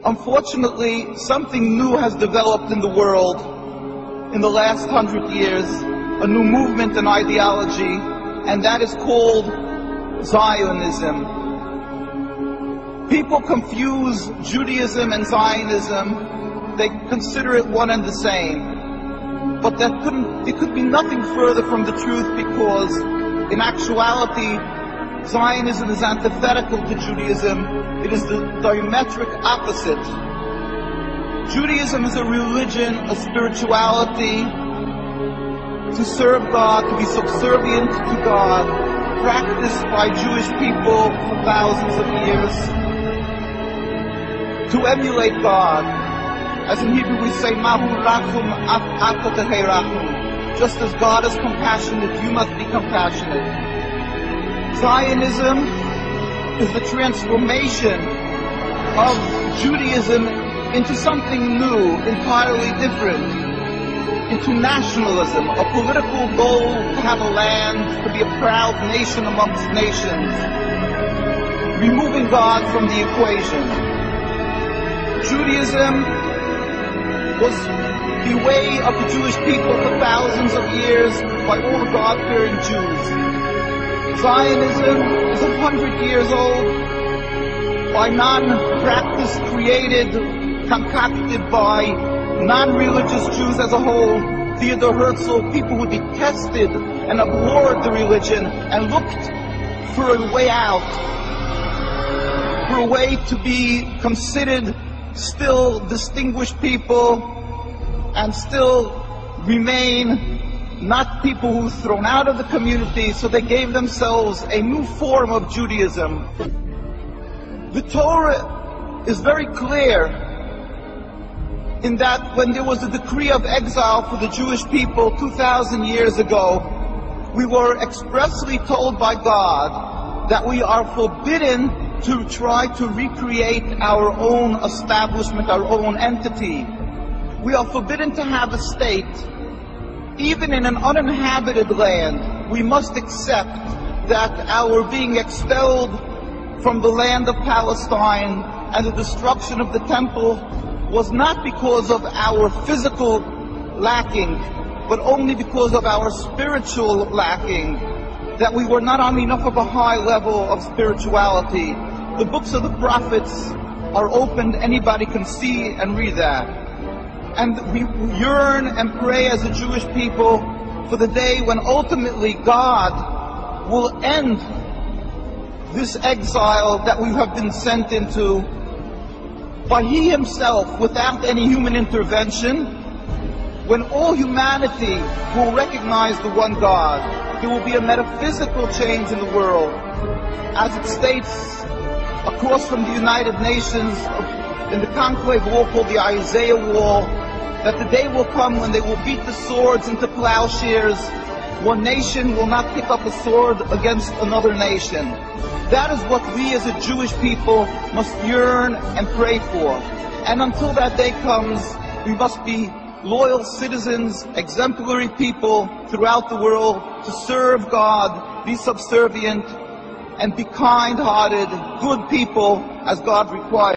Unfortunately, something new has developed in the world in the last 100 years, a new movement and ideology, and that is called Zionism. People confuse Judaism and Zionism. They consider it one and the same. But it could be nothing further from the truth, because in actuality, Zionism is antithetical to Judaism. It is the diametric opposite. Judaism is a religion, a spirituality, to serve God, to be subservient to God, practiced by Jewish people for thousands of years, to emulate God. As in Hebrew we say, Mahu rachum ata teherachum. Just as God is compassionate, you must be compassionate. Zionism is the transformation of Judaism into something new, entirely different, into nationalism, a political goal to have a land, to be a proud nation amongst nations, removing God from the equation. Judaism was the way of the Jewish people for thousands of years by all the God-fearing Jews. Zionism is 100 years old, by non-practice created, concocted by non-religious Jews as a whole. Theodor Herzl, people who detested and abhorred the religion and looked for a way out, for a way to be considered still distinguished people and still remain not people who were thrown out of the community, so they gave themselves a new form of Judaism. The Torah is very clear in that when there was a decree of exile for the Jewish people 2,000 years ago, we were expressly told by God that we are forbidden to try to recreate our own establishment, our own entity. We are forbidden to have a state. Even in an uninhabited land, we must accept that our being expelled from the land of Palestine and the destruction of the temple was not because of our physical lacking, but only because of our spiritual lacking, that we were not on enough of a high level of spirituality. The books of the prophets are opened, anybody can see and read that. And we yearn and pray as a Jewish people for the day when ultimately God will end this exile that we have been sent into by He Himself, without any human intervention, when all humanity will recognize the one God. There will be a metaphysical change in the world, as it states across from the United Nations in the conclave wall called the Isaiah Wall, that the day will come when they will beat the swords into plowshares. One nation will not pick up a sword against another nation. That is what we as a Jewish people must yearn and pray for. And until that day comes, we must be loyal citizens, exemplary people throughout the world, to serve God, be subservient, and be kind-hearted, good people as God requires.